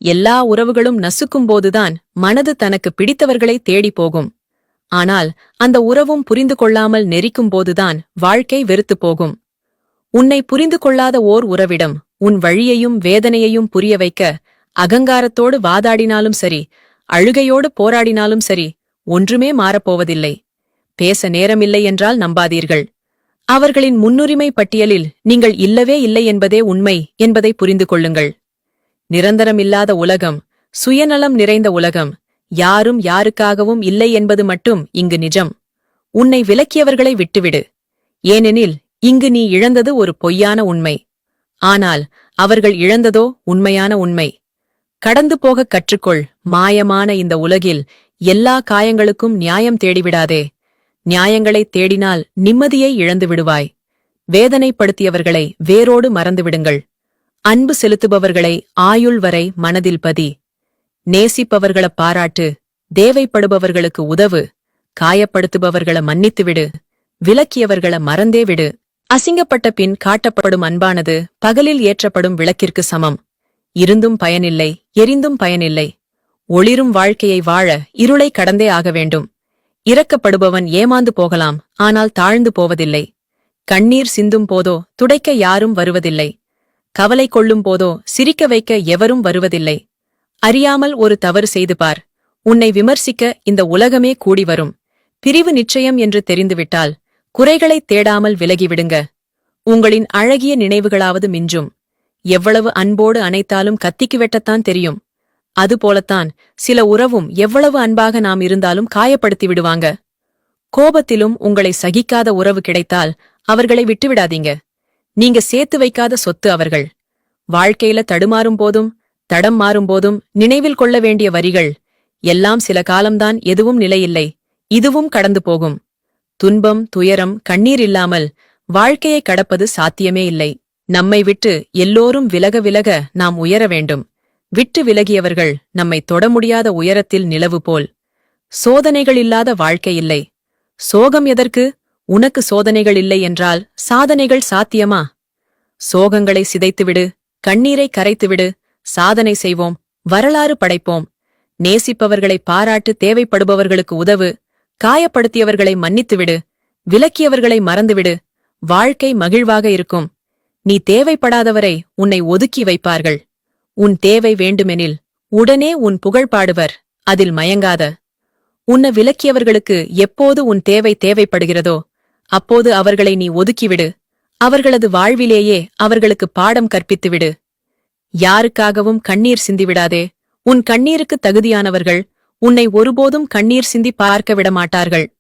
எல்லா உறவுகளும் நசுக்கும்போதுதான் மனது தனக்கு பிடித்தவர்களை தேடி போகும். ஆனால் அந்த உறவும் புரிந்து கொள்ளாமல் நெரிக்கும்போதுதான் வாழ்க்கை வெறுத்துப் போகும். உன்னை புரிந்து கொள்ளாத ஓர் உறவிடம் உன் வழியையும் வேதனையையும் புரிய வைக்க அகங்காரத்தோடு வாதாடினாலும் சரி, அழுகையோடு போராடினாலும் சரி, ஒன்றுமே மாறப்போவதில்லை. பேச நேரமில்லை என்றால் நம்பாதீர்கள். அவர்களின் முன்னுரிமை பட்டியலில் நீங்கள் இல்லவே இல்லை என்பதே உண்மை என்பதை புரிந்து கொள்ளுங்கள். நிரந்தரமில்லாத உலகம், சுயநலம் நிறைந்த உலகம், யாரும் யாருக்காகவும் இல்லை என்பது மட்டும் இங்கு நிஜம். உன்னை விலக்கியவர்களை விட்டுவிடு. ஏனெனில் இங்கு நீ இழந்தது ஒரு பொய்யான உண்மை. ஆனால் அவர்கள் இழந்ததோ உண்மையான உண்மை. கடந்து போகக் கற்றுக்கொள். மாயமான இந்த உலகில் எல்லா காயங்களுக்கும் நியாயம் தேடிவிடாதே. நியாயங்களைத் தேடினால் நிம்மதியை இழந்து விடுவாய். வேதனைப்படுத்தியவர்களை வேரோடு மறந்துவிடுங்கள். அன்பு செலுத்துபவர்களை ஆயுள் வரை மனதில் பதி. நேசிப்பவர்கள பாராட்டு. தேவைப்படுபவர்களுக்கு உதவு. காயப்படுத்துபவர்கள மன்னித்துவிடு. விலக்கியவர்கள மறந்தே விடு. அசிங்கப்பட்ட பின் காட்டப்படும் அன்பானது பகலில் ஏற்றப்படும் விளக்கிற்கு சமம். இருந்தும் பயனில்லை, எரிந்தும் பயனில்லை. ஒளிரும் வாழ்க்கையை வாழ இருளை கடந்தே ஆக வேண்டும். இரக்கப்படுபவன் ஏமாந்து போகலாம், ஆனால் தாழ்ந்து போவதில்லை. கண்ணீர் சிந்தும் போதோ துடைக்க யாரும் வருவதில்லை. கவலை கொள்ளும் போதோ சிரிக்க வைக்க எவரும் வருவதில்லை. அறியாமல் ஒரு தவறு செய்து பார். உன்னை விமர்சிக்க இந்த உலகமே கூடி வரும். பிரிவு நிச்சயம் என்று தெரிந்துவிட்டால் குறைகளைத் தேடாமல் விலகிவிடுங்க. உங்களின் அழகிய நினைவுகளாவது மிஞ்சும். எவ்வளவு அன்போடு அணைத்தாலும் கத்திக்கு வெட்டத்தான் தெரியும். அதுபோலத்தான் சில உறவும் எவ்வளவு அன்பாக நாம் இருந்தாலும் காயப்படுத்தி விடுவாங்க. கோபத்திலும் உங்களை சகிக்காத உறவு கிடைத்தால் அவர்களை விட்டுவிடாதீங்க. நீங்க சேர்த்து வைக்காத சொத்து அவர்கள். வாழ்க்கையில தடுமாறும் போதும் தடம் மாறும்போதும் நினைவில் கொள்ள வேண்டிய வரிகள். எல்லாம் சில காலம்தான், எதுவும் நிலையில்லை. இதுவும் கடந்து போகும். துன்பம், துயரம், கண்ணீர் இல்லாமல் வாழ்க்கையை கடப்பது சாத்தியமே இல்லை. நம்மை விட்டு எல்லோரும் விலக விலக நாம் உயர வேண்டும். விட்டு விலகியவர்கள் நம்மை தொட முடியாத உயரத்தில் நிலவு போல். சோதனைகள் இல்லாத வாழ்க்கை இல்லை. சோகம் எதற்கு? உனக்கு சோதனைகள் இல்லை என்றால் சாதனைகள் சாத்தியமா? சோகங்களை சிதைத்துவிடு. கண்ணீரை கரைத்துவிடு. சாதனை செய்வோம். வரலாறு படைப்போம். நேசிப்பவர்களை பாராட்டு. தேவைப்படுபவர்களுக்கு உதவு. காயப்படுத்தியவர்களை மன்னித்துவிடு. விலக்கியவர்களை மறந்துவிடு. வாழ்க்கை மகிழ்வாக இருக்கும். நீ தேவைப்படாதவரை உன்னை ஒதுக்கி வைப்பார்கள். உன் தேவை வேண்டுமெனில் உடனே உன் புகழ் பாடுவர். அதில் மயங்காத. உன்னை விலக்கியவர்களுக்கு எப்போது உன் தேவை தேவைப்படுகிறதோ அப்போது அவர்களை நீ ஒதுக்கிவிடு. அவர்களது வாழ்விலேயே அவர்களுக்கு பாடம் கற்பித்துவிடு. யாருக்காகவும் கண்ணீர் சிந்திவிடாதே. உன் கண்ணீருக்கு தகுதியானவர்கள் உன்னை ஒருபோதும் கண்ணீர் சிந்தி பார்க்க விடமாட்டார்கள்.